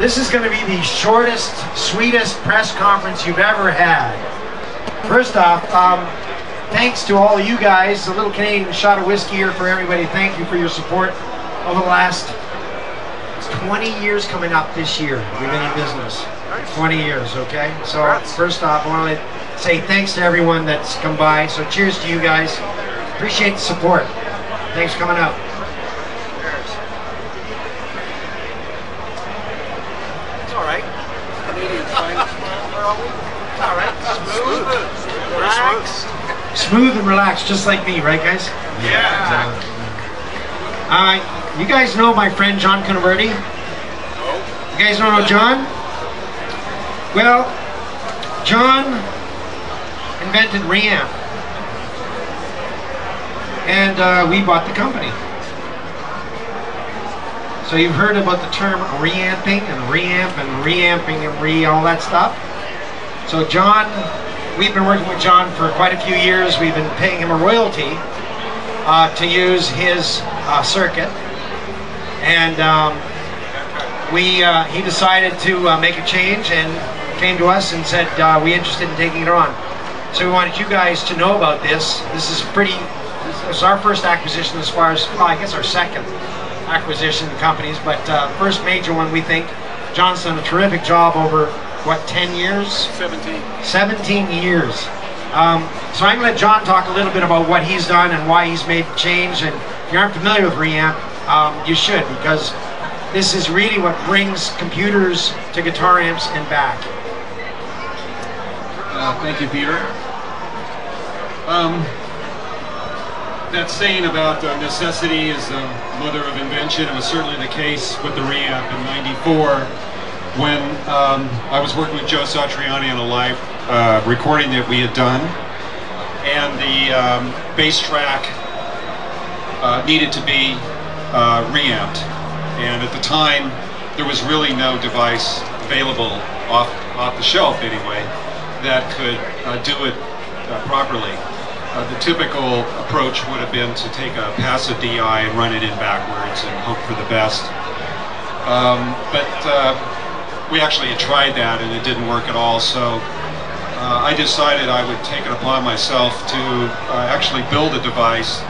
This is going to be the shortest, sweetest press conference you've ever had. First off, thanks to all of you guys. A little Canadian shot of whiskey here for everybody. Thank you for your support over the last 20 years coming up this year. We've been in business. 20 years, okay? So first off, I want to say thanks to everyone that's come by. So cheers to you guys. Appreciate the support. Thanks for coming out. It's all right. It's all right. Smooth. Relax. Smooth and relaxed, just like me, right, guys? Yeah. You guys know my friend John Converti? You guys don't know John? Well, John invented Reamp, and we bought the company. So you've heard about the term reamping and reamp and reamping and all that stuff. So John, we've been working with John for quite a few years. We've been paying him a royalty to use his circuit, and he decided to make a change and came to us and said, we interested in taking it on. So we wanted you guys to know about this. This is our first acquisition as far as, well, I guess our second acquisition companies, but first major one, we think. John's done a terrific job over, what, 10 years? 17. 17 years. So I'm going to let John talk a little bit about what he's done and why he's made the change. And if you aren't familiar with Reamp, you should, because this is really what brings computers to guitar amps and back. Thank you, Peter. That saying about necessity is the mother of invention. It was certainly the case with the Reamp in '94 when I was working with Joe Satriani on a live recording that we had done, and the bass track needed to be reamped. And at the time, there was really no device available off the shelf anyway that could do it properly. The typical approach would have been to take a passive DI and run it in backwards and hope for the best. But we actually had tried that and it didn't work at all, so I decided I would take it upon myself to actually build a device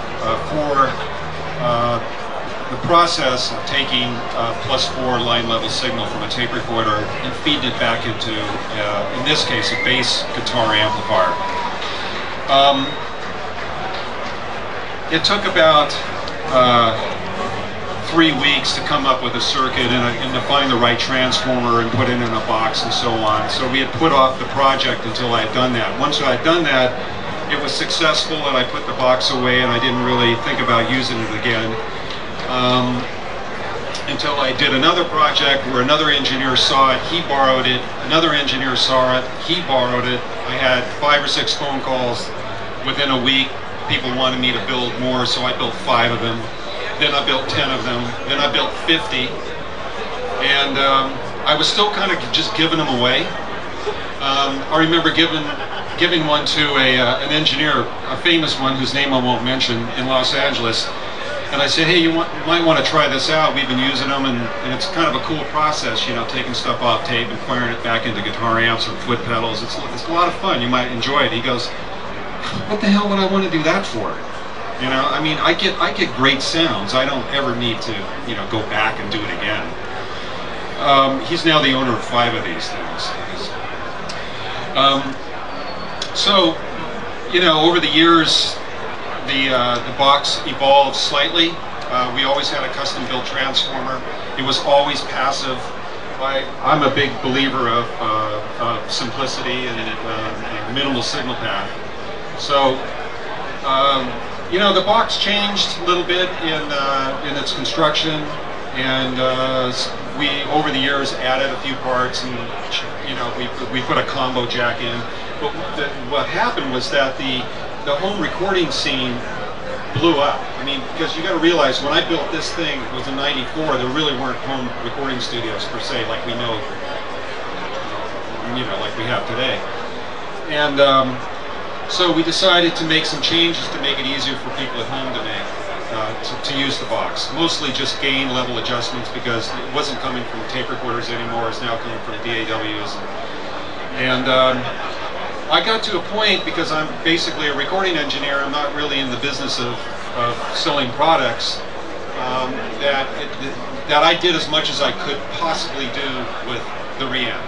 for the process of taking +4 line level signal from a tape recorder and feeding it back into, in this case, a bass guitar amplifier. It took about 3 weeks to come up with a circuit and to find the right transformer and put it in a box and so on. So we had put off the project until I had done that. Once I had done that, it was successful and I put the box away and I didn't really think about using it again. Until I did another project where another engineer saw it, he borrowed it, another engineer saw it, he borrowed it. I had 5 or 6 phone calls within a week. People wanted me to build more, so I built 5 of them. Then I built 10 of them. Then I built 50. And I was still kind of just giving them away. I remember giving one to an engineer, a famous one whose name I won't mention, in Los Angeles. And I said, hey, you might want to try this out. We've been using them, and it's kind of a cool process, you know, taking stuff off tape and firing it back into guitar amps or foot pedals. It's a lot of fun. You might enjoy it. He goes, what the hell would I want to do that for? You know, I mean, I get great sounds. I don't ever need to, you know, go back and do it again. He's now the owner of 5 of these things. So, you know, over the years, the box evolved slightly. We always had a custom-built transformer. It was always passive. I'm a big believer of simplicity and minimal signal path. So, you know, the box changed a little bit in its construction, and we, over the years, added a few parts, and you know, we put a combo jack in. But what happened was that the home recording scene blew up. I mean, because you got to realize, when I built this thing, it was in '94. There really weren't home recording studios per se, like we know, you know, like we have today. And so we decided to make some changes to make it easier for people at home to make to use the box. Mostly just gain level adjustments because it wasn't coming from tape recorders anymore. It's now coming from DAWs. And I got to a point, because I'm basically a recording engineer, I'm not really in the business of selling products, that I did as much as I could possibly do with the Reamp,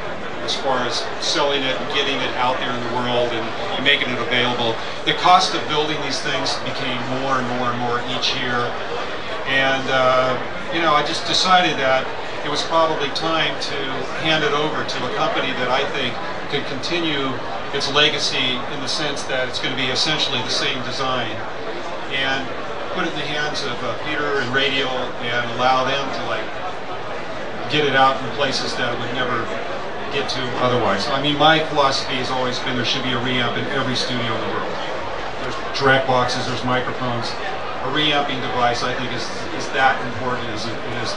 as far as selling it and getting it out there in the world and making it available. The cost of building these things became more and more and more each year, and you know, I just decided that it was probably time to hand it over to a company that I think could continue its legacy, in the sense that it's going to be essentially the same design, and put it in the hands of Peter and Radial and allow them to like get it out in places that it would never get to otherwise. I mean, my philosophy has always been there should be a reamp in every studio in the world. There's direct boxes, there's microphones. A reamping device, I think, is that important, is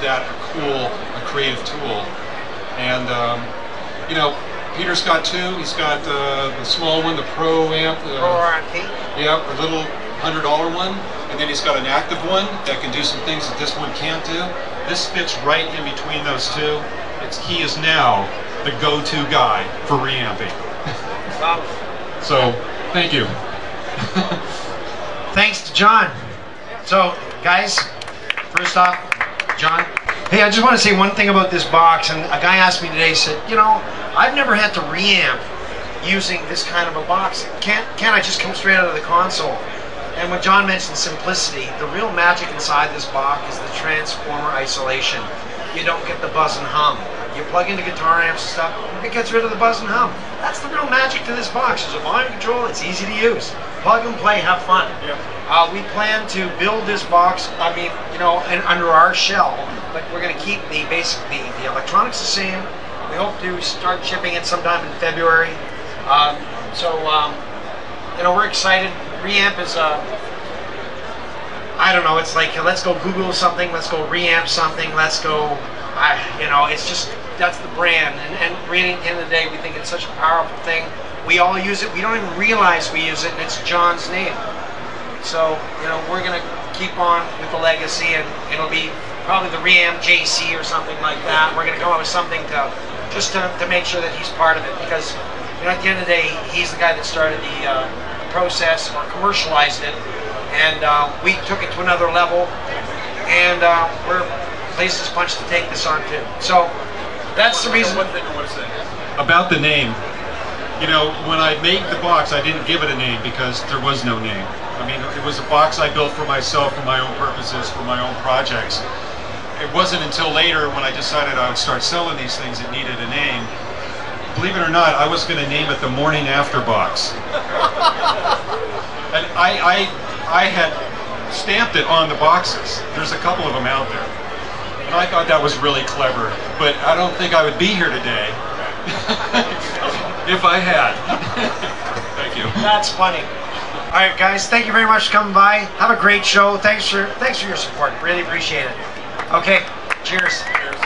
that cool, a creative tool. And you know, Peter's got two. He's got the small one, the Pro amp. Yeah, a little $100 one, and then he's got an active one that can do some things that this one can't do. This fits right in between those two. He is now the go-to guy for reamping. So, thank you. Thanks to John. So, guys, first off, John, hey, I just want to say one thing about this box. And a guy asked me today, he said, you know, I've never had to reamp using this kind of a box. Can't I just come straight out of the console? And when John mentioned simplicity, the real magic inside this box is the transformer isolation. You don't get the buzz and hum. You plug into guitar amps and stuff, it gets rid of the buzz and hum. That's the real magic to this box. There's a volume control, it's easy to use. Plug and play, have fun. Yep. We plan to build this box, I mean, you know, under our shell, but we're going to keep the electronics the same. We hope to start shipping it sometime in February. You know, we're excited. Reamp is I don't know, it's like, let's go Google something, let's go reamp something, let's go, you know, it's just, that's the brand. And really, at the end of the day, we think it's such a powerful thing. We all use it, we don't even realize we use it, and it's John's name. So, you know, we're going to keep on with the legacy, and it'll be probably the Reamp JC or something like that. We're going to come up with something to make sure that he's part of it, because, you know, at the end of the day, he's the guy that started the process or commercialized it, and we took it to another level, and we're places punched to take this on too. So that's the reason. One thing I want to say about the name. You know, when I made the box, I didn't give it a name because there was no name. I mean, it was a box I built for myself, for my own purposes, for my own projects. It wasn't until later, when I decided I would start selling these things, it needed a name. Believe it or not, I was going to name it the Morning After Box. And I had stamped it on the boxes. There's a couple of them out there. And I thought that was really clever, but I don't think I would be here today if I had. Thank you. That's funny. All right, guys, thank you very much for coming by. Have a great show. Thanks for your support. Really appreciate it. Okay, cheers. Cheers.